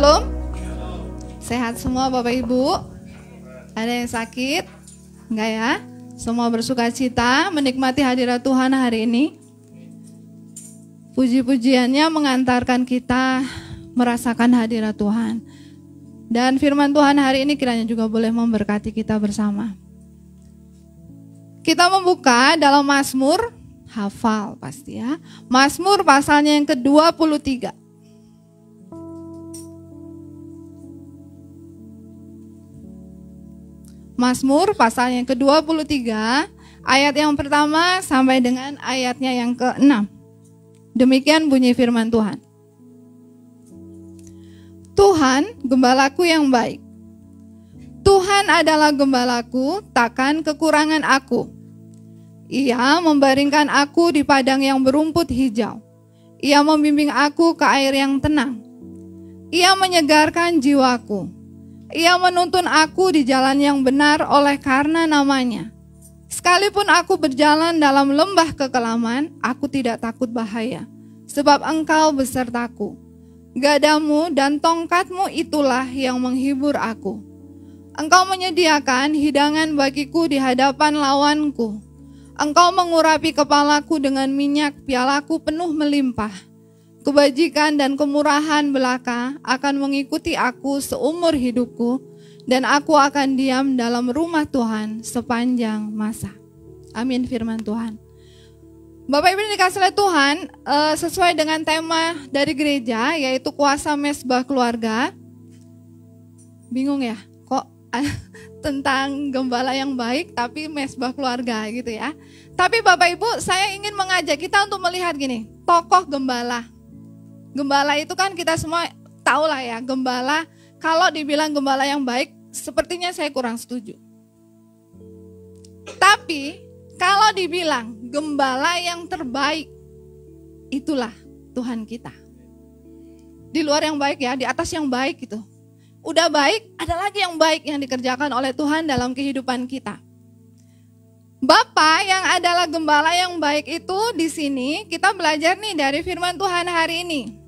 Shalom. Sehat semua Bapak Ibu? Ada yang sakit? Enggak ya? Semua bersuka cita menikmati hadirat Tuhan hari ini. Puji-pujiannya mengantarkan kita merasakan hadirat Tuhan. Dan firman Tuhan hari ini kiranya juga boleh memberkati kita bersama. Kita membuka dalam Mazmur, hafal pasti ya. Mazmur pasalnya yang ke-23. Mazmur pasal yang ke-23, ayat yang pertama sampai dengan ayatnya yang ke-6. Demikian bunyi firman Tuhan. Tuhan, gembalaku yang baik. Tuhan adalah gembalaku, takkan kekurangan aku. Ia membaringkan aku di padang yang berumput hijau. Ia membimbing aku ke air yang tenang. Ia menyegarkan jiwaku. Ia menuntun aku di jalan yang benar oleh karena namanya. Sekalipun aku berjalan dalam lembah kekelaman, aku tidak takut bahaya, sebab Engkau besertaku. Gadamu dan tongkatmu itulah yang menghibur aku. Engkau menyediakan hidangan bagiku di hadapan lawanku. Engkau mengurapi kepalaku dengan minyak, pialaku penuh melimpah. Kebajikan dan kemurahan belaka akan mengikuti aku seumur hidupku, dan aku akan diam dalam rumah Tuhan sepanjang masa. Amin firman Tuhan. Bapak Ibu yang dikasihi oleh Tuhan, sesuai dengan tema dari gereja, yaitu kuasa mesbah keluarga. Bingung ya, kok tentang gembala yang baik tapi mesbah keluarga gitu ya. Tapi Bapak Ibu, saya ingin mengajak kita untuk melihat gini, tokoh gembala. Gembala itu kan kita semua tahu lah ya, gembala kalau dibilang gembala yang baik, sepertinya saya kurang setuju. Tapi kalau dibilang gembala yang terbaik, itulah Tuhan kita. Di luar yang baik ya, di atas yang baik gitu. Udah baik, ada lagi yang baik yang dikerjakan oleh Tuhan dalam kehidupan kita. Bapa yang adalah gembala yang baik itu di sini kita belajar nih dari firman Tuhan hari ini.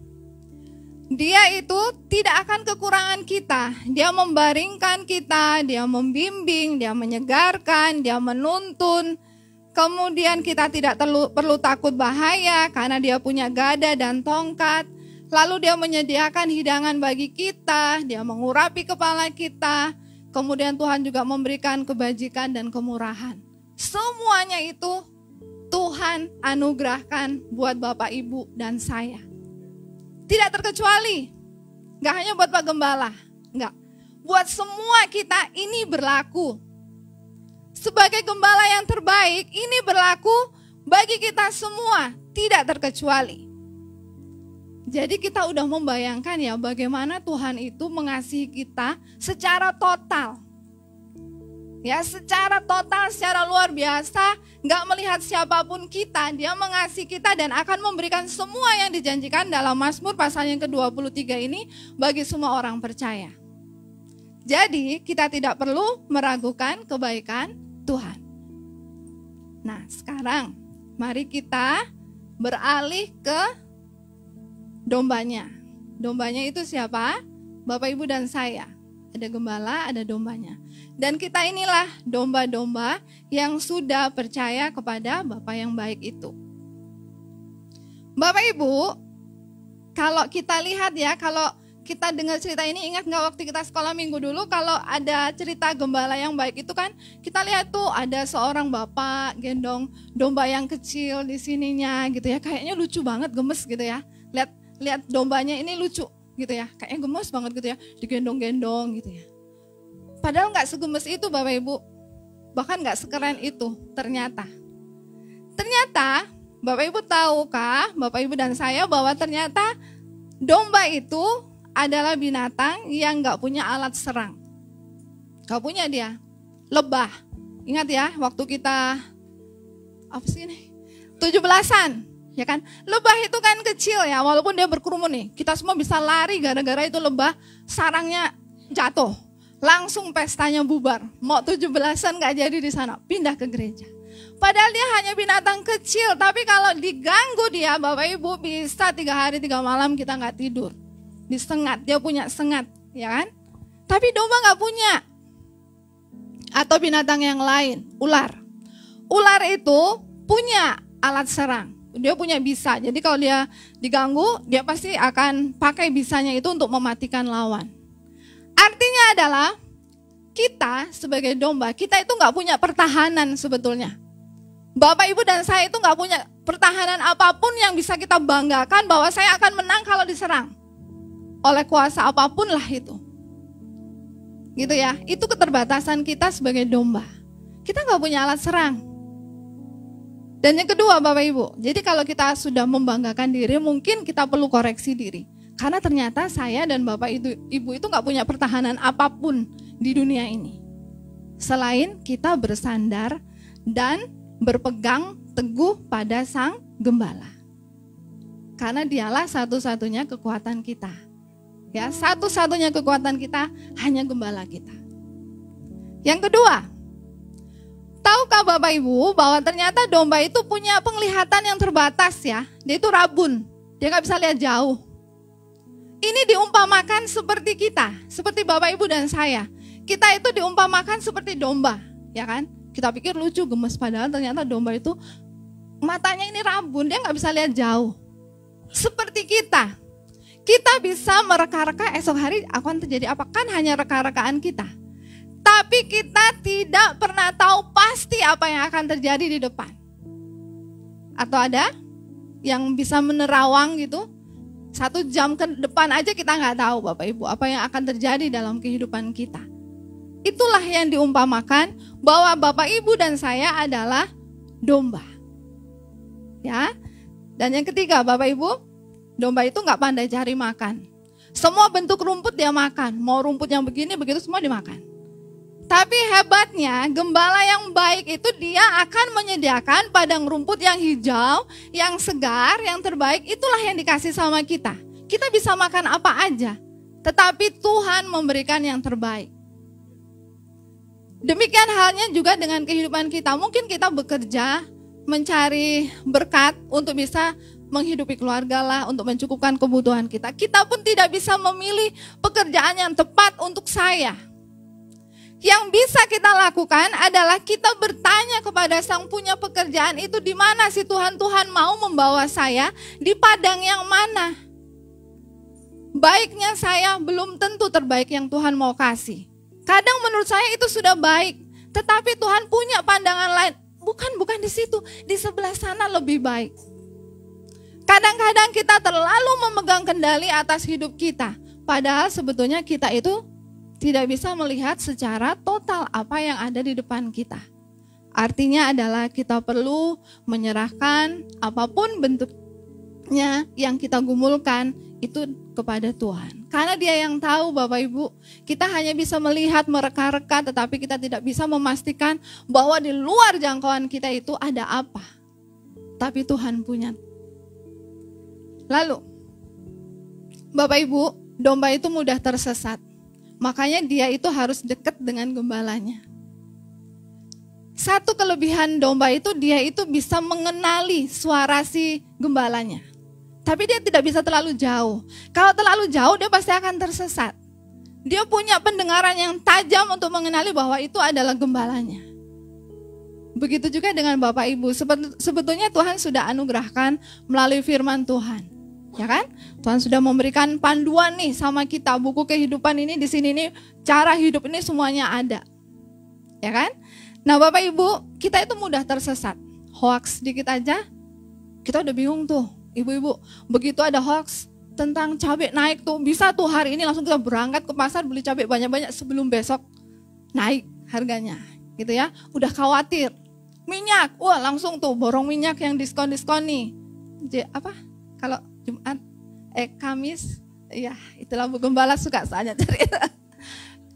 Dia itu tidak akan kekurangan kita. Dia membaringkan kita, dia membimbing, dia menyegarkan, dia menuntun. Kemudian kita tidak perlu takut bahaya karena dia punya gada dan tongkat. Lalu dia menyediakan hidangan bagi kita, dia mengurapi kepala kita. Kemudian Tuhan juga memberikan kebajikan dan kemurahan. Semuanya itu Tuhan anugerahkan buat Bapak, Ibu, dan saya. Tidak terkecuali, gak hanya buat Pak Gembala, enggak. Buat semua kita ini berlaku. Sebagai gembala yang terbaik, ini berlaku bagi kita semua, tidak terkecuali. Jadi kita udah membayangkan ya bagaimana Tuhan itu mengasihi kita secara total. Ya, secara total, secara luar biasa, gak melihat siapapun kita, dia mengasihi kita dan akan memberikan semua yang dijanjikan dalam Mazmur pasal yang ke-23 ini bagi semua orang percaya. Jadi kita tidak perlu meragukan kebaikan Tuhan. Nah sekarang mari kita beralih ke dombanya. Dombanya itu siapa? Bapak, Ibu, dan saya. Ada gembala, ada dombanya. Dan kita inilah domba-domba yang sudah percaya kepada Bapa yang baik itu. Bapak Ibu, kalau kita lihat ya, kalau kita dengar cerita ini, ingat gak waktu kita sekolah minggu dulu, kalau ada cerita gembala yang baik itu kan, kita lihat tuh ada seorang bapak gendong domba yang kecil di sininya gitu ya, kayaknya lucu banget, gemes gitu ya. Lihat dombanya ini lucu gitu ya, kayaknya gemes banget gitu ya, digendong-gendong gitu ya. Padahal gak segemes itu Bapak Ibu, bahkan gak sekeren itu ternyata. Ternyata Bapak Ibu tahukah, Bapak Ibu dan saya, bahwa ternyata domba itu adalah binatang yang gak punya alat serang. Gak punya dia, lebah. Ingat ya, waktu kita, apa sih ini, 17-an. Ya kan, lebah itu kan kecil ya, walaupun dia berkerumun nih, kita semua bisa lari gara-gara itu lebah sarangnya jatuh, langsung pestanya bubar. Mau 17-an gak jadi di sana, pindah ke gereja. Padahal dia hanya binatang kecil, tapi kalau diganggu dia Bapak Ibu bisa 3 hari 3 malam kita gak tidur. disengat, dia punya sengat, ya kan? Tapi domba nggak punya. Atau binatang yang lain, ular. Ular itu punya alat serang, dia punya bisa. Jadi kalau dia diganggu, dia pasti akan pakai bisanya itu untuk mematikan lawan. Artinya adalah kita sebagai domba, kita itu nggak punya pertahanan sebetulnya. Bapak, Ibu, dan saya itu nggak punya pertahanan apapun yang bisa kita banggakan bahwa saya akan menang kalau diserang oleh kuasa apapun lah itu. Gitu ya, itu keterbatasan kita sebagai domba. Kita nggak punya alat serang. Dan yang kedua Bapak Ibu, jadi kalau kita sudah membanggakan diri, mungkin kita perlu koreksi diri. Karena ternyata saya dan Bapak Ibu itu nggak punya pertahanan apapun di dunia ini. Selain kita bersandar dan berpegang teguh pada Sang Gembala. Karena dialah satu-satunya kekuatan kita. Ya, satu-satunya kekuatan kita hanya gembala kita. Yang kedua, tahukah Bapak Ibu bahwa ternyata domba itu punya penglihatan yang terbatas ya. Dia itu rabun, dia nggak bisa lihat jauh. Ini diumpamakan seperti kita, seperti Bapak Ibu dan saya. Kita itu diumpamakan seperti domba, ya kan? Kita pikir lucu, gemes, padahal ternyata domba itu matanya ini rabun, dia nggak bisa lihat jauh. Seperti kita bisa mereka-reka esok hari akan terjadi apa, kan hanya reka-rekaan kita. Tapi kita tidak pernah tahu pasti apa yang akan terjadi di depan. Atau ada yang bisa menerawang gitu, 1 jam ke depan aja kita nggak tahu Bapak Ibu apa yang akan terjadi dalam kehidupan kita. Itulah yang diumpamakan bahwa Bapak Ibu dan saya adalah domba. Ya. Dan yang ketiga Bapak Ibu, domba itu nggak pandai cari makan. Semua bentuk rumput dia makan, mau rumput yang begini begitu semua dimakan. Tapi hebatnya gembala yang baik itu dia akan menyediakan padang rumput yang hijau, yang segar, yang terbaik. Itulah yang dikasih sama kita. Kita bisa makan apa aja, tetapi Tuhan memberikan yang terbaik. Demikian halnya juga dengan kehidupan kita. Mungkin kita bekerja, mencari berkat untuk bisa menghidupi keluarga lah, untuk mencukupkan kebutuhan kita. Kita pun tidak bisa memilih pekerjaan yang tepat untuk saya. Yang bisa kita lakukan adalah kita bertanya kepada Sang punya pekerjaan itu di mana sih Tuhan. Tuhan mau membawa saya di padang yang mana. Baiknya saya belum tentu terbaik yang Tuhan mau kasih. Kadang menurut saya itu sudah baik, tetapi Tuhan punya pandangan lain. Bukan di situ, di sebelah sana lebih baik. Kadang-kadang kita terlalu memegang kendali atas hidup kita, padahal sebetulnya kita itu tidak bisa melihat secara total apa yang ada di depan kita. Artinya adalah kita perlu menyerahkan apapun bentuknya yang kita gumulkan itu kepada Tuhan. Karena Dia yang tahu Bapak Ibu, kita hanya bisa melihat mereka-reka, tetapi kita tidak bisa memastikan bahwa di luar jangkauan kita itu ada apa. Tapi Tuhan punya. Lalu, Bapak Ibu, domba itu mudah tersesat. Makanya dia itu harus dekat dengan gembalanya. Satu kelebihan domba itu dia itu bisa mengenali suara si gembalanya. Tapi dia tidak bisa terlalu jauh. Kalau terlalu jauh dia pasti akan tersesat. Dia punya pendengaran yang tajam untuk mengenali bahwa itu adalah gembalanya. Begitu juga dengan Bapak Ibu. Sebetulnya Tuhan sudah anugerahkan melalui firman Tuhan. Ya kan? Tuhan sudah memberikan panduan nih sama kita. Buku kehidupan ini di sini nih, cara hidup ini semuanya ada. Ya kan? Nah Bapak Ibu, kita itu mudah tersesat. Hoax sedikit aja, kita udah bingung tuh. Ibu-ibu, begitu ada hoax tentang cabai naik tuh, bisa tuh hari ini langsung kita berangkat ke pasar beli cabai banyak-banyak sebelum besok naik harganya, gitu ya. Udah khawatir. Minyak, wah langsung tuh borong minyak yang diskon-diskon nih. Kalau Jumat, Kamis, ya itulah Bu Gembala suka soalnya cerita.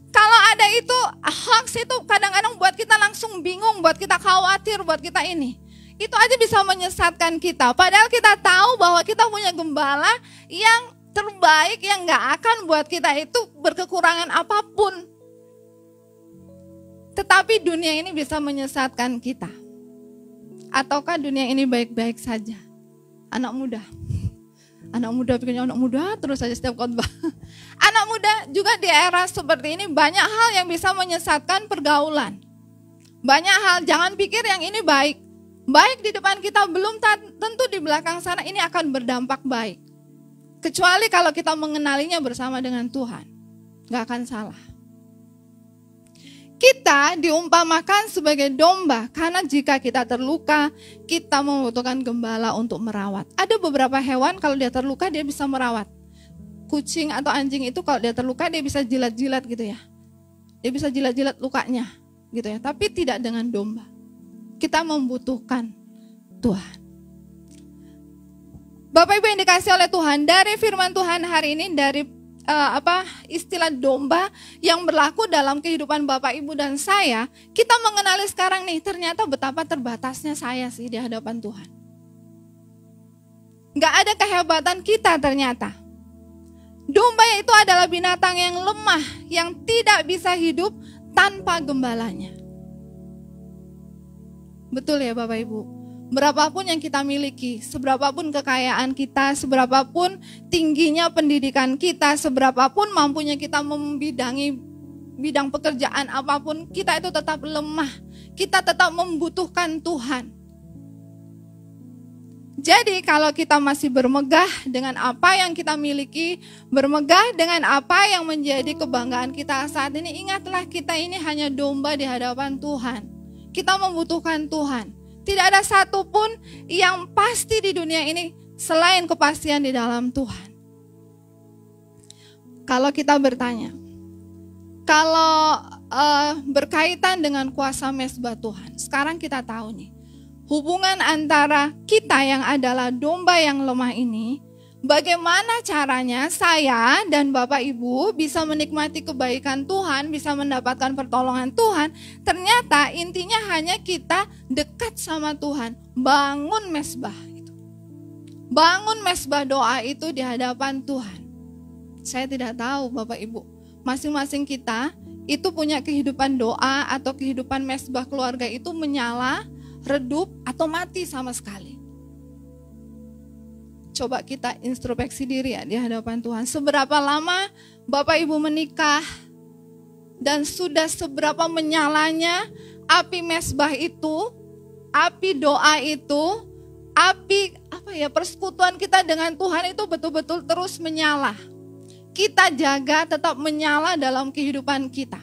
Kalau ada itu hoax itu kadang-kadang buat kita langsung bingung, buat kita khawatir, buat kita ini. Itu aja bisa menyesatkan kita. Padahal kita tahu bahwa kita punya gembala yang terbaik, yang gak akan buat kita itu berkekurangan apapun. Tetapi dunia ini bisa menyesatkan kita. Ataukah dunia ini baik-baik saja? Anak muda, Anak muda pikirnya anak muda terus saja setiap khotbah. Anak muda juga di era seperti ini banyak hal yang bisa menyesatkan pergaulan. Banyak hal, jangan pikir yang ini baik. Baik di depan kita, belum tentu di belakang sana ini akan berdampak baik. Kecuali kalau kita mengenalinya bersama dengan Tuhan. Gak akan salah. Kita diumpamakan sebagai domba karena jika kita terluka, kita membutuhkan gembala untuk merawat. Ada beberapa hewan kalau dia terluka dia bisa merawat. Kucing atau anjing itu kalau dia terluka dia bisa jilat-jilat gitu ya. Dia bisa jilat-jilat lukanya gitu ya. Tapi tidak dengan domba. Kita membutuhkan Tuhan. Bapak Ibu yang dikasih oleh Tuhan, dari firman Tuhan hari ini, dari istilah domba yang berlaku dalam kehidupan Bapak Ibu dan saya, kita mengenali sekarang nih, ternyata betapa terbatasnya saya sih di hadapan Tuhan. Gak ada kehebatan kita ternyata. Domba itu adalah binatang yang lemah, yang tidak bisa hidup tanpa gembalanya. Betul ya Bapak Ibu? Berapapun yang kita miliki, seberapapun kekayaan kita, seberapapun tingginya pendidikan kita, seberapapun mampunya kita membidangi bidang pekerjaan apapun, kita itu tetap lemah. Kita tetap membutuhkan Tuhan. Jadi kalau kita masih bermegah dengan apa yang kita miliki, bermegah dengan apa yang menjadi kebanggaan kita saat ini, ingatlah kita ini hanya domba di hadapan Tuhan. Kita membutuhkan Tuhan. Tidak ada satupun yang pasti di dunia ini selain kepastian di dalam Tuhan. Kalau kita bertanya, kalau berkaitan dengan kuasa mezbah Tuhan, sekarang kita tahu nih, hubungan antara kita yang adalah domba yang lemah ini, bagaimana caranya saya dan Bapak Ibu bisa menikmati kebaikan Tuhan, bisa mendapatkan pertolongan Tuhan. Ternyata intinya hanya kita dekat sama Tuhan, bangun mezbah itu. Bangun mezbah doa itu di hadapan Tuhan. Saya tidak tahu Bapak Ibu, masing-masing kita itu punya kehidupan doa atau kehidupan mezbah keluarga itu menyala, redup atau mati sama sekali. Coba kita introspeksi diri ya di hadapan Tuhan. Seberapa lama Bapak Ibu menikah dan sudah seberapa menyalanya api mezbah itu, api doa itu, api persekutuan kita dengan Tuhan itu betul-betul terus menyala. Kita jaga tetap menyala dalam kehidupan kita.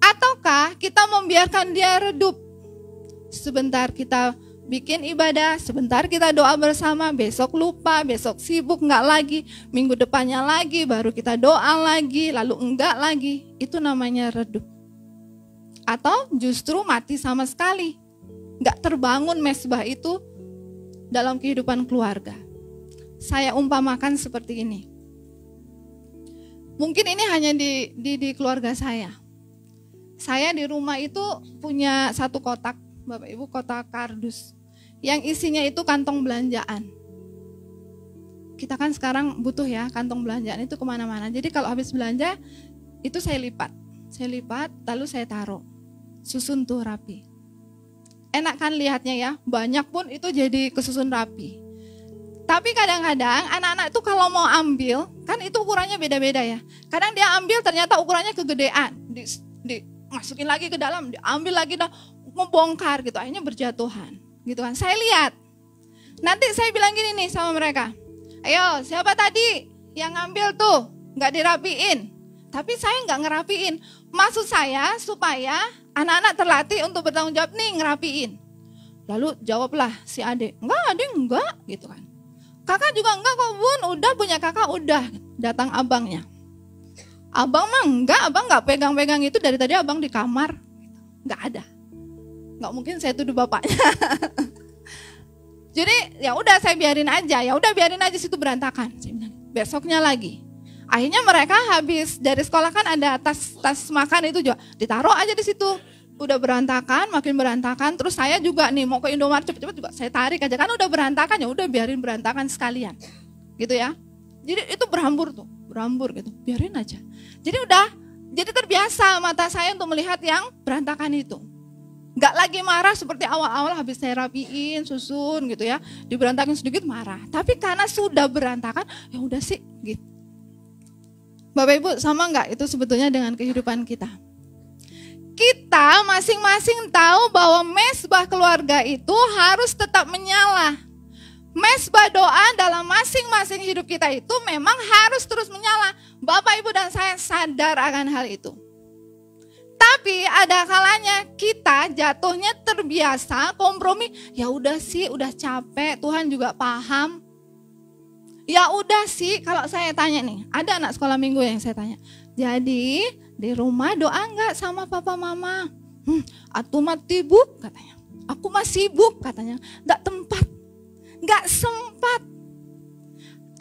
Ataukah kita membiarkan dia redup? Sebentar kita bikin ibadah, sebentar kita doa bersama, besok lupa, besok sibuk, enggak lagi, minggu depannya lagi, baru kita doa lagi, lalu enggak lagi. Itu namanya redup. Atau justru mati sama sekali. Enggak terbangun mezbah itu dalam kehidupan keluarga. Saya umpamakan seperti ini. Mungkin ini hanya di keluarga saya. Saya di rumah itu punya satu kotak, Bapak Ibu, kotak kardus yang isinya itu kantong belanjaan. Kita kan sekarang butuh ya kantong belanjaan itu kemana-mana. Jadi kalau habis belanja itu saya lipat lalu saya taruh, susun tuh rapi. Enak kan lihatnya ya, banyak pun itu jadi kesusun rapi. Tapi kadang-kadang anak-anak itu kalau mau ambil, kan itu ukurannya beda-beda ya. Kadang dia ambil ternyata ukurannya kegedean, dimasukin lagi ke dalam, diambil lagi, membongkar gitu, akhirnya berjatuhan gitu kan. Saya lihat, nanti saya bilang gini nih sama mereka, ayo siapa tadi yang ngambil tuh, gak dirapiin. Tapi saya gak ngerapiin, maksud saya supaya anak-anak terlatih untuk bertanggung jawab nih ngerapiin. Lalu jawablah si adik, enggak gitu kan. Kakak juga enggak kok Bun, udah punya kakak udah. Datang abangnya, abang mah enggak, abang gak pegang-pegang itu dari tadi abang di kamar. Gak ada. Nggak mungkin saya tuduh bapaknya. Jadi ya udah saya biarin aja situ berantakan. Saya bilang, besoknya lagi. Akhirnya mereka habis dari sekolah kan ada tas makan itu juga ditaruh aja di situ. Udah berantakan, makin berantakan. Terus saya juga nih mau ke Indomaret cepet-cepet juga saya tarik aja kan udah berantakan, ya udah biarin berantakan sekalian. Gitu ya. Jadi itu berambur gitu. Biarin aja. Jadi terbiasa mata saya untuk melihat yang berantakan itu. Gak lagi marah seperti awal-awal habis saya rapiin, susun gitu ya, diberantakin sedikit marah. Tapi karena sudah berantakan, ya udah sih gitu. Bapak Ibu, sama nggak itu sebetulnya dengan kehidupan kita? Kita masing-masing tahu bahwa mesbah keluarga itu harus tetap menyala. Mesbah doa dalam masing-masing hidup kita itu memang harus terus menyala. Bapak Ibu dan saya sadar akan hal itu. Tapi ada kalanya kita jatuhnya terbiasa kompromi. Ya udah sih, udah capek, Tuhan juga paham. Ya udah sih, kalau saya tanya nih, ada anak sekolah minggu yang saya tanya. Jadi di rumah doa enggak sama papa mama? Atuh mah sibuk katanya. Aku mah sibuk katanya. Enggak tempat, enggak sempat.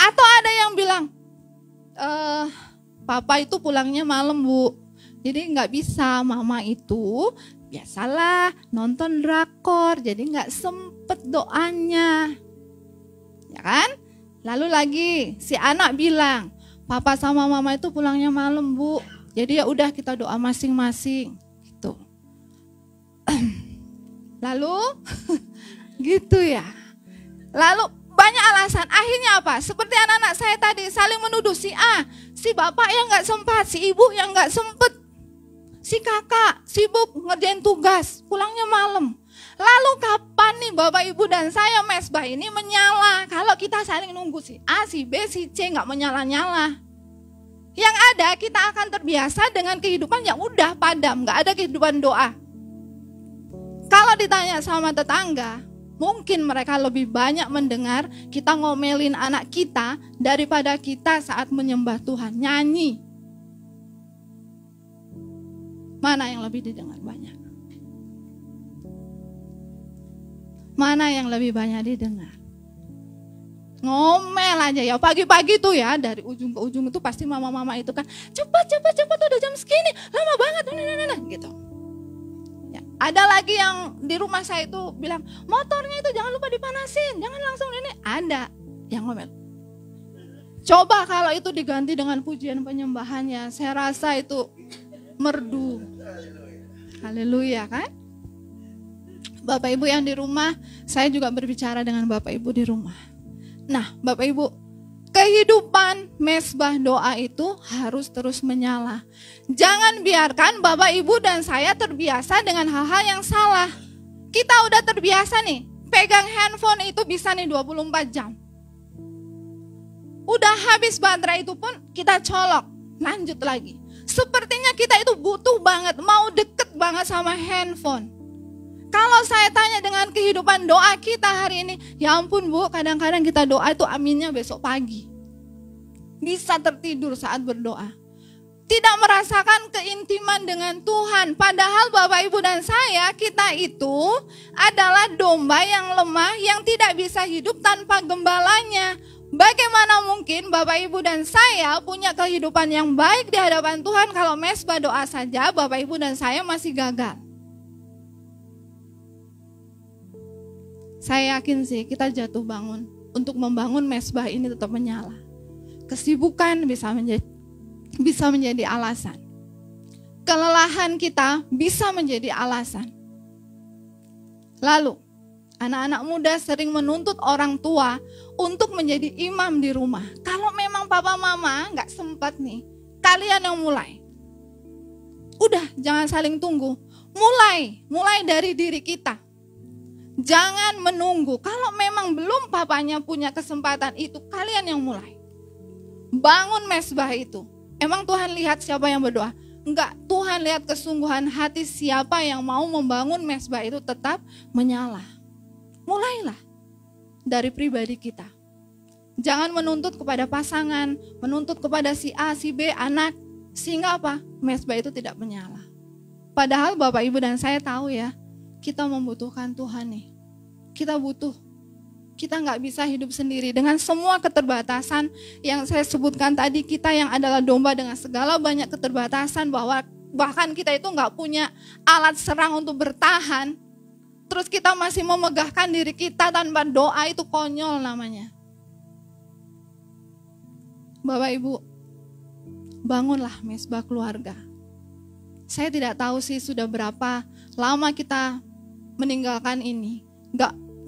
Atau ada yang bilang, papa itu pulangnya malam bu. Jadi nggak bisa, mama itu biasalah nonton drakor, jadi nggak sempet doanya, ya kan? Lalu lagi si anak bilang, papa sama mama itu pulangnya malam bu, jadi ya udah kita doa masing-masing, gitu. Lalu gitu ya. Lalu banyak alasan, akhirnya apa? Seperti anak-anak saya tadi saling menuduh si A, si bapak yang nggak sempat, si ibu yang nggak sempet. Si kakak sibuk ngerjain tugas, pulangnya malam. Lalu kapan nih Bapak Ibu dan saya mesbah ini menyala? Kalau kita saling nunggu si A, si B, si C nggak menyala-nyala. Yang ada kita akan terbiasa dengan kehidupan yang udah padam, nggak ada kehidupan doa. Kalau ditanya sama tetangga, mungkin mereka lebih banyak mendengar kita ngomelin anak kita daripada kita saat menyembah Tuhan, nyanyi. Mana yang lebih didengar banyak? Mana yang lebih banyak didengar? Ngomel aja ya, pagi-pagi tuh ya, dari ujung ke ujung itu pasti mama-mama itu kan, cepat udah jam segini, lama banget, gitu. Ya, ada lagi yang di rumah saya itu bilang, motornya itu jangan lupa dipanasin, jangan langsung ini. Ada yang ngomel. Coba kalau itu diganti dengan pujian penyembahannya, saya rasa itu merdu. Haleluya kan? Bapak Ibu yang di rumah, saya juga berbicara dengan Bapak Ibu di rumah. Nah, Bapak Ibu, kehidupan mesbah doa itu harus terus menyala. Jangan biarkan Bapak Ibu dan saya terbiasa dengan hal-hal yang salah. Kita udah terbiasa nih, pegang handphone itu bisa nih 24 jam. Udah habis baterai itu pun kita colok, lanjut lagi. Sepertinya kita itu butuh banget, mau deket banget sama handphone. Kalau saya tanya dengan kehidupan doa kita hari ini, ya ampun bu, kadang-kadang kita doa itu aminnya besok pagi. Bisa tertidur saat berdoa. Tidak merasakan keintiman dengan Tuhan. Padahal Bapak Ibu dan saya, kita itu adalah domba yang lemah yang tidak bisa hidup tanpa gembalanya. Bagaimana mungkin Bapak Ibu dan saya punya kehidupan yang baik di hadapan Tuhan kalau mesbah doa saja Bapak Ibu dan saya masih gagal? Saya yakin sih kita jatuh bangun untuk membangun mesbah ini tetap menyala. Kesibukan bisa menjadi alasan. Kelelahan kita bisa menjadi alasan. Lalu anak-anak muda sering menuntut orang tua untuk menjadi imam di rumah. Kalau memang papa mama nggak sempat nih, kalian yang mulai. Udah, jangan saling tunggu. Mulai dari diri kita. Jangan menunggu. Kalau memang belum papanya punya kesempatan itu, kalian yang mulai. Bangun mesbah itu. Emang Tuhan lihat siapa yang berdoa? Enggak, Tuhan lihat kesungguhan hati siapa yang mau membangun mesbah itu tetap menyala. Mulailah dari pribadi kita. Jangan menuntut kepada pasangan, menuntut kepada si A, si B, anak. Sehingga apa? Mesbah itu tidak menyala. Padahal Bapak Ibu dan saya tahu ya, kita membutuhkan Tuhan nih. Kita butuh. Kita nggak bisa hidup sendiri dengan semua keterbatasan yang saya sebutkan tadi. Kita yang adalah domba dengan segala banyak keterbatasan, bahwa bahkan kita itu nggak punya alat serang untuk bertahan. Terus kita masih memegahkan diri kita tanpa doa, itu konyol namanya. Bapak Ibu, bangunlah mesbah keluarga. Saya tidak tahu sih sudah berapa lama kita meninggalkan ini,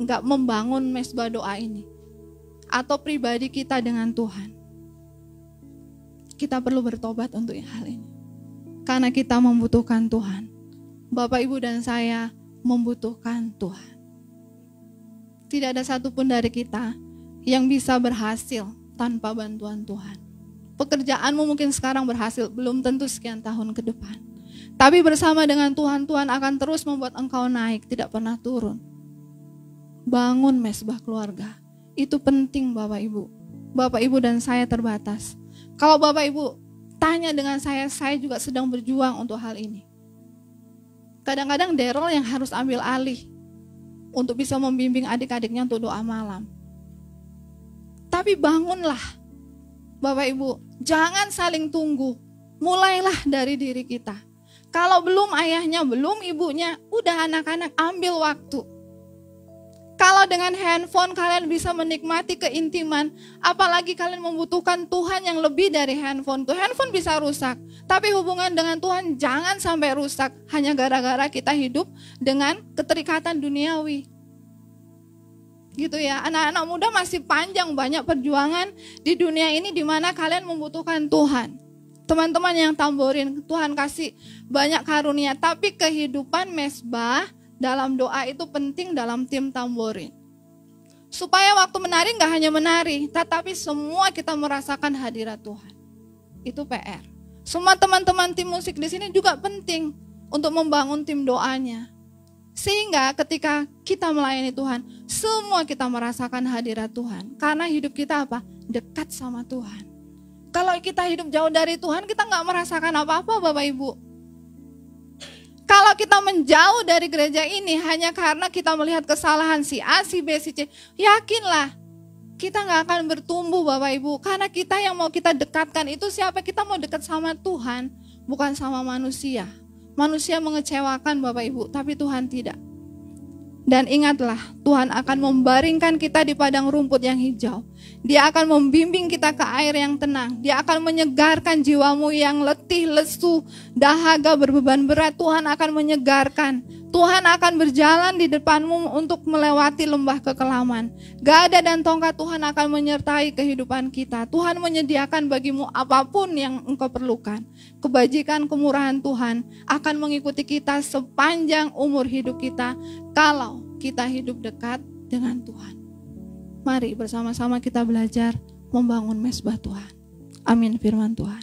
nggak membangun mesbah doa ini, atau pribadi kita dengan Tuhan, kita perlu bertobat untuk hal ini. Karena kita membutuhkan Tuhan. Bapak, Ibu, dan saya membutuhkan Tuhan. Tidak ada satupun dari kita yang bisa berhasil tanpa bantuan Tuhan. Pekerjaanmu mungkin sekarang berhasil, belum tentu sekian tahun ke depan. Tapi bersama dengan Tuhan, Tuhan akan terus membuat engkau naik, tidak pernah turun. Bangun mesbah keluarga. Itu penting Bapak Ibu. Bapak Ibu dan saya terbatas. Kalau Bapak Ibu tanya dengan saya juga sedang berjuang untuk hal ini. Kadang-kadang Daryl yang harus ambil alih untuk bisa membimbing adik-adiknya untuk doa malam. Tapi bangunlah Bapak Ibu, jangan saling tunggu. Mulailah dari diri kita. Kalau belum ayahnya, belum ibunya, udah anak-anak ambil waktu. Kalau dengan handphone kalian bisa menikmati keintiman, apalagi kalian membutuhkan Tuhan yang lebih dari handphone. Handphone bisa rusak, tapi hubungan dengan Tuhan jangan sampai rusak hanya gara-gara kita hidup dengan keterikatan duniawi. Gitu ya, anak-anak muda masih panjang banyak perjuangan di dunia ini di mana kalian membutuhkan Tuhan. Teman-teman yang tamborin, Tuhan kasih banyak karunia, tapi kehidupan mesbah dalam doa itu penting dalam tim tamborin. Supaya waktu menari gak hanya menari, tetapi semua kita merasakan hadirat Tuhan. Itu PR. Semua teman-teman tim musik di sini juga penting untuk membangun tim doanya. Sehingga ketika kita melayani Tuhan, semua kita merasakan hadirat Tuhan. Karena hidup kita apa? Dekat sama Tuhan. Kalau kita hidup jauh dari Tuhan, kita gak merasakan apa-apa Bapak Ibu. Kalau kita menjauh dari gereja ini hanya karena kita melihat kesalahan si A, si B, si C, yakinlah kita gak akan bertumbuh Bapak Ibu. Karena kita yang mau kita dekatkan itu siapa? Kita mau dekat sama Tuhan, bukan sama manusia. Manusia mengecewakan Bapak Ibu, tapi Tuhan tidak. Dan ingatlah, Tuhan akan membaringkan kita di padang rumput yang hijau. Dia akan membimbing kita ke air yang tenang. Dia akan menyegarkan jiwamu yang letih, lesu, dahaga, berbeban berat. Tuhan akan menyegarkan. Tuhan akan berjalan di depanmu untuk melewati lembah kekelaman. Gada dan tongkat Tuhan akan menyertai kehidupan kita. Tuhan menyediakan bagimu apapun yang engkau perlukan. Kebajikan, kemurahan Tuhan akan mengikuti kita sepanjang umur hidup kita kalau kita hidup dekat dengan Tuhan. Mari bersama-sama kita belajar membangun mesbah Tuhan. Amin firman Tuhan.